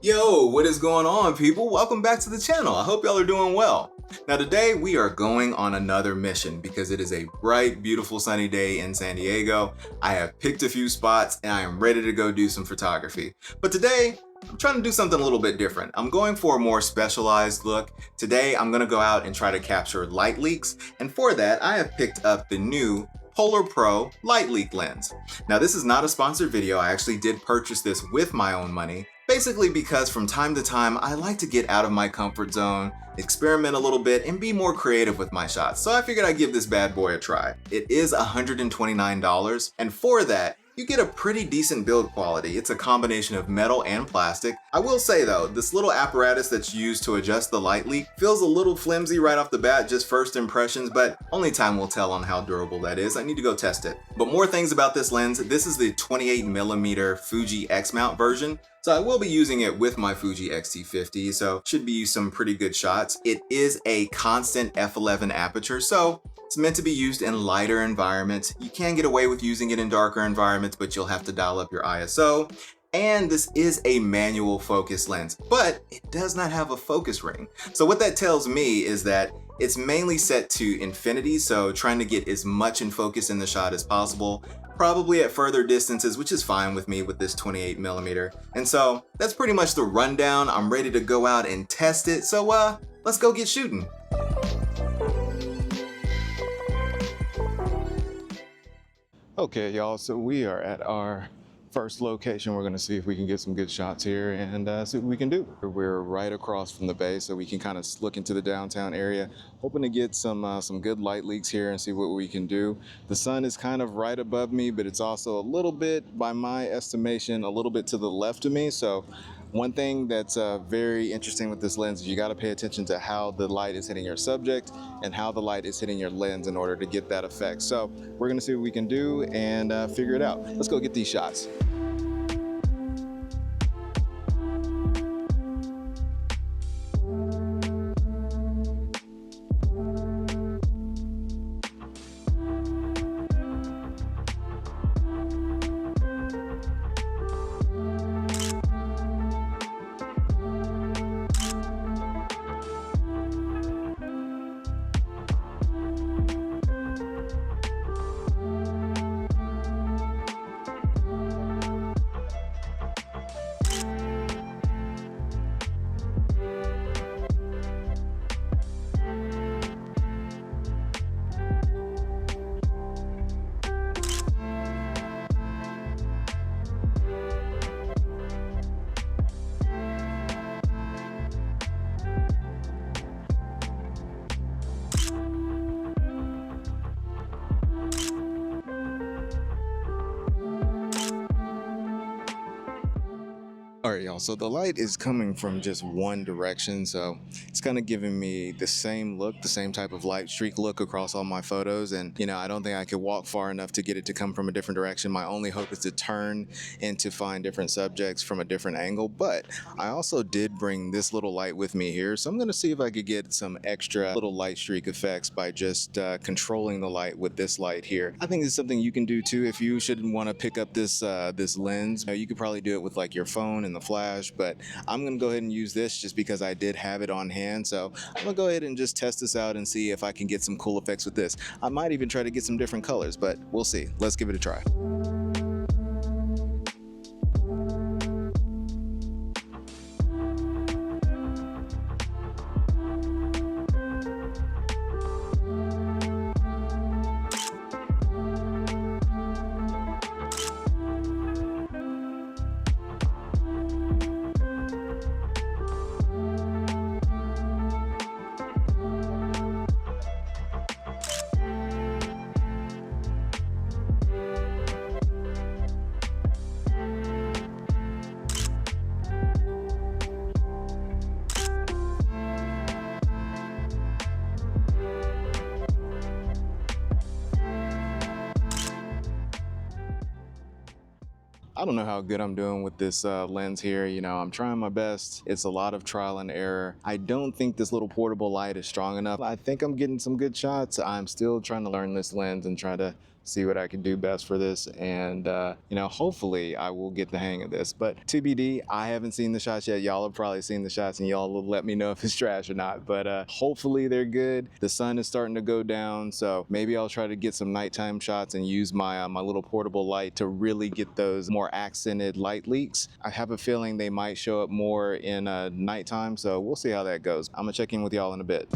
Yo, what is going on, people? Welcome back to the channel. I hope y'all are doing well. Now today we are going on another mission because it is a bright, beautiful sunny day in San Diego. I have picked a few spots and I am ready to go do some photography. But today, I'm trying to do something a little bit different. I'm going for a more specialized look. Today, I'm gonna go out and try to capture light leaks. And for that, I have picked up the new Polar Pro light leak lens. Now this is not a sponsored video. I actually did purchase this with my own money. Basically because from time to time, I like to get out of my comfort zone, experiment a little bit, and be more creative with my shots. So I figured I'd give this bad boy a try. It is $129, and for that, you get a pretty decent build quality. It's a combination of metal and plastic. I will say though, this little apparatus that's used to adjust the light leak feels a little flimsy right off the bat, just first impressions, but only time will tell on how durable that is. I need to go test it. But more things about this lens. This is the 28mm Fuji X mount version. So I will be using it with my Fuji X-T50, so should be some pretty good shots. It is a constant f11 aperture, so it's meant to be used in lighter environments. You can get away with using it in darker environments, but you'll have to dial up your ISO. And this is a manual focus lens, but it does not have a focus ring. So what that tells me is that it's mainly set to infinity, so trying to get as much in focus in the shot as possible, probably at further distances, which is fine with me with this 28mm. And so that's pretty much the rundown. I'm ready to go out and test it, so let's go get shooting. Okay, y'all, so we are at our first location. We're gonna see if we can get some good shots here and see what we can do. We're right across from the bay, so we can kind of look into the downtown area, hoping to get some good light leaks here and see what we can do. The sun is kind of right above me, but it's also a little bit, by my estimation, a little bit to the left of me. So one thing that's very interesting with this lens is you got to pay attention to how the light is hitting your subject and how the light is hitting your lens in order to get that effect. So we're gonna see what we can do and figure it out. Let's go get these shots. All right, y'all, so the light is coming from just one direction, so it's kind of giving me the same look, the same type of light streak look across all my photos. And, you know, I don't think I could walk far enough to get it to come from a different direction. My only hope is to turn and to find different subjects from a different angle. But I also did bring this little light with me here, so I'm going to see if I could get some extra little light streak effects by just controlling the light with this light here. I think it's something you can do too if you shouldn't want to pick up this this lens. You could probably do it with like your phone and the flash, but I'm gonna go ahead and use this just because I did have it on hand. So I'm gonna go ahead and just test this out and see if I can get some cool effects with this. I might even try to get some different colors, but we'll see. Let's give it a try. I don't know how good I'm doing with this lens here. You know, I'm trying my best. It's a lot of trial and error. I don't think this little portable light is strong enough. I think I'm getting some good shots. I'm still trying to learn this lens and try to see what I can do best for this, and you know, hopefully I will get the hang of this. But TBD, I haven't seen the shots yet. Y'all have probably seen the shots, and y'all will let me know if it's trash or not. But hopefully they're good. The sun is starting to go down, so maybe I'll try to get some nighttime shots and use my my little portable light to really get those more accented light leaks. I have a feeling they might show up more in nighttime, so we'll see how that goes. I'm gonna check in with y'all in a bit.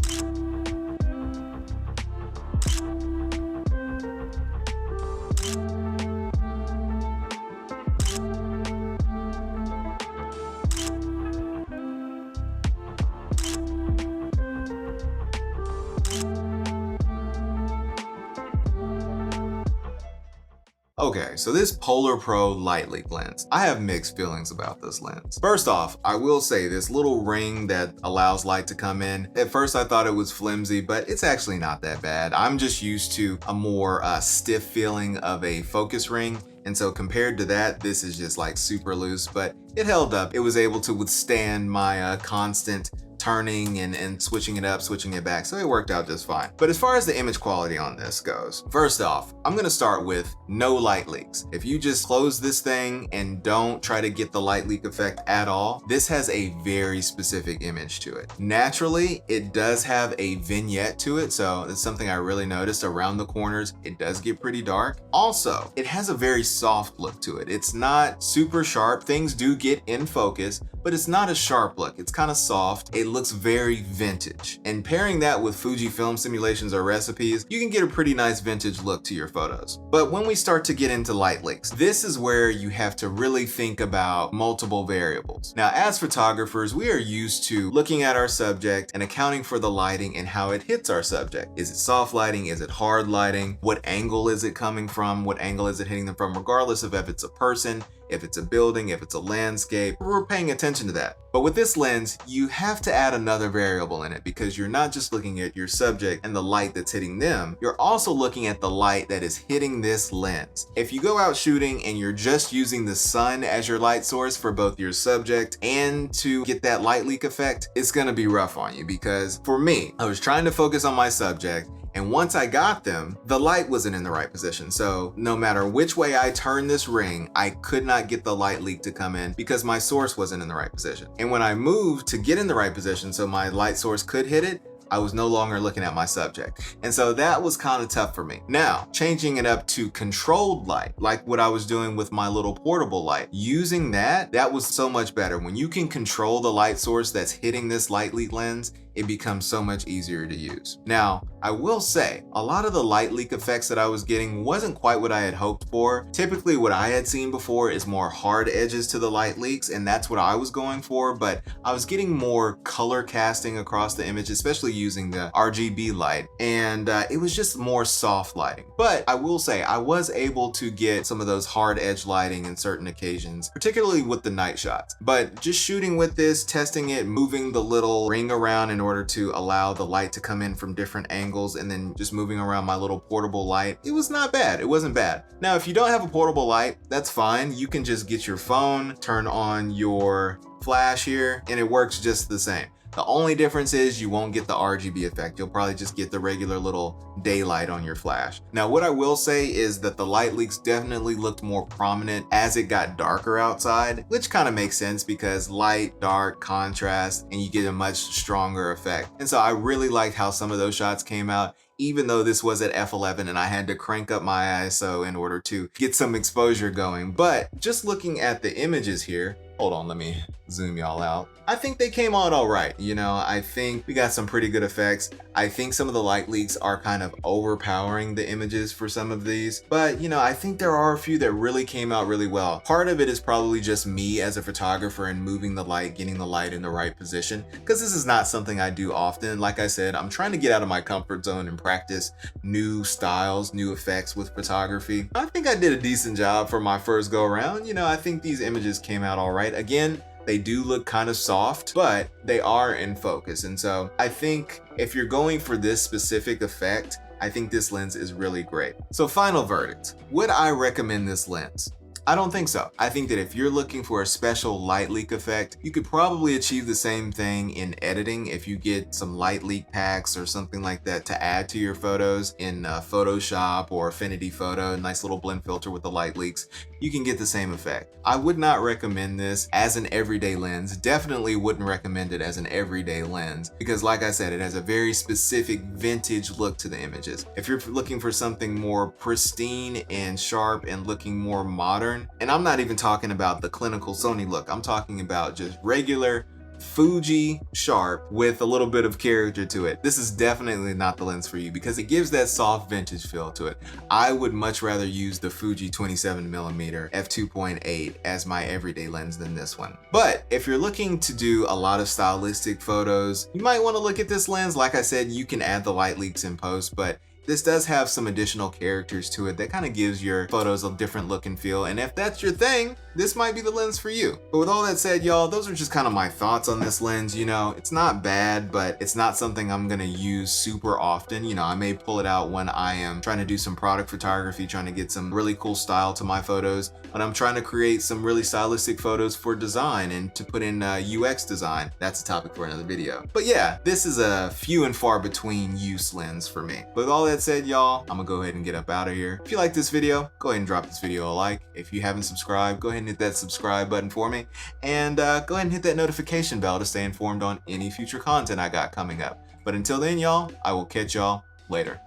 Okay, so this Polar Pro Light Leak lens, I have mixed feelings about this lens. First off, I will say this little ring that allows light to come in, at first I thought it was flimsy, but it's actually not that bad. I'm just used to a more stiff feeling of a focus ring. And so compared to that, this is just like super loose, but it held up. It was able to withstand my constant turning and switching it up, switching it back, so it worked out just fine. But as far as the image quality on this goes, first off, I'm gonna start with no light leaks. If you just close this thing and don't try to get the light leak effect at all, this has a very specific image to it. Naturally, it does have a vignette to it, so it's something I really noticed around the corners. It does get pretty dark. Also, it has a very soft look to it. It's not super sharp. Things do get in focus, but it's not a sharp look. It's kind of soft. It looks very vintage. And pairing that with Fujifilm simulations or recipes, you can get a pretty nice vintage look to your photos. But when we start to get into light leaks, this is where you have to really think about multiple variables. Now, as photographers, we are used to looking at our subject and accounting for the lighting and how it hits our subject. Is it soft lighting? Is it hard lighting? What angle is it coming from? What angle is it hitting them from? Regardless of if it's a person, if it's a building, if it's a landscape, we're paying attention to that. But with this lens, you have to add another variable in it because you're not just looking at your subject and the light that's hitting them, you're also looking at the light that is hitting this lens. If you go out shooting and you're just using the sun as your light source for both your subject and to get that light leak effect, it's gonna be rough on you because for me, I was trying to focus on my subject, and once I got them, the light wasn't in the right position. So no matter which way I turned this ring, I could not get the light leak to come in because my source wasn't in the right position. And when I moved to get in the right position so my light source could hit it, I was no longer looking at my subject. And so that was kind of tough for me. Now, changing it up to controlled light, like what I was doing with my little portable light, using that was so much better. When you can control the light source that's hitting this light leak lens, it becomes so much easier to use. Now, I will say, a lot of the light leak effects that I was getting wasn't quite what I had hoped for. Typically, what I had seen before is more hard edges to the light leaks, and that's what I was going for, but I was getting more color casting across the image, especially using the RGB light, and it was just more soft lighting. But I will say, I was able to get some of those hard edge lighting in certain occasions, particularly with the night shots. But just shooting with this, testing it, moving the little ring around in order to allow the light to come in from different angles, and then just moving around my little portable light, it was not bad. It wasn't bad. Now, if you don't have a portable light, that's fine. You can just get your phone, turn on your flash here, and it works just the same. The only difference is you won't get the RGB effect. You'll probably just get the regular little daylight on your flash. Now, what I will say is that the light leaks definitely looked more prominent as it got darker outside, which kind of makes sense because light, dark, contrast, and you get a much stronger effect. And so I really liked how some of those shots came out, even though this was at f11 and I had to crank up my ISO in order to get some exposure going. But just looking at the images here, hold on, let me zoom y'all out. I think they came out all right. You know, I think we got some pretty good effects. I think some of the light leaks are kind of overpowering the images for some of these, but you know, I think there are a few that really came out really well. Part of it is probably just me as a photographer and moving the light, getting the light in the right position, because this is not something I do often. Like I said, I'm trying to get out of my comfort zone and practice new styles, new effects with photography. I think I did a decent job for my first go around. You know, I think these images came out all right. Again, they do look kind of soft, but they are in focus. And so I think if you're going for this specific effect, I think this lens is really great. So final verdict, would I recommend this lens? I don't think so. I think that if you're looking for a special light leak effect, you could probably achieve the same thing in editing if you get some light leak packs or something like that to add to your photos in Photoshop or Affinity Photo, a nice little blend filter with the light leaks. You can get the same effect. I would not recommend this as an everyday lens. Definitely wouldn't recommend it as an everyday lens because, like I said, it has a very specific vintage look to the images. If you're looking for something more pristine and sharp and looking more modern, and I'm not even talking about the clinical Sony look, I'm talking about just regular Fuji sharp with a little bit of character to it. This is definitely not the lens for you because it gives that soft vintage feel to it. I would much rather use the Fuji 27mm f2.8 as my everyday lens than this one. But if you're looking to do a lot of stylistic photos, you might want to look at this lens. Like I said, you can add the light leaks in post, but this does have some additional characters to it that kind of gives your photos a different look and feel. And if that's your thing, this might be the lens for you. But with all that said, y'all, those are just kind of my thoughts on this lens. You know, it's not bad, but it's not something I'm gonna use super often. You know, I may pull it out when I am trying to do some product photography, trying to get some really cool style to my photos, when I'm trying to create some really stylistic photos for design and to put in UX design. That's a topic for another video. But yeah, this is a few and far between use lens for me. But with all that said, y'all, I'm gonna go ahead and get up out of here. If you like this video, go ahead and drop this video a like. If you haven't subscribed, go ahead and hit that subscribe button for me, and go ahead and hit that notification bell to stay informed on any future content I got coming up. But until then, y'all, I will catch y'all later.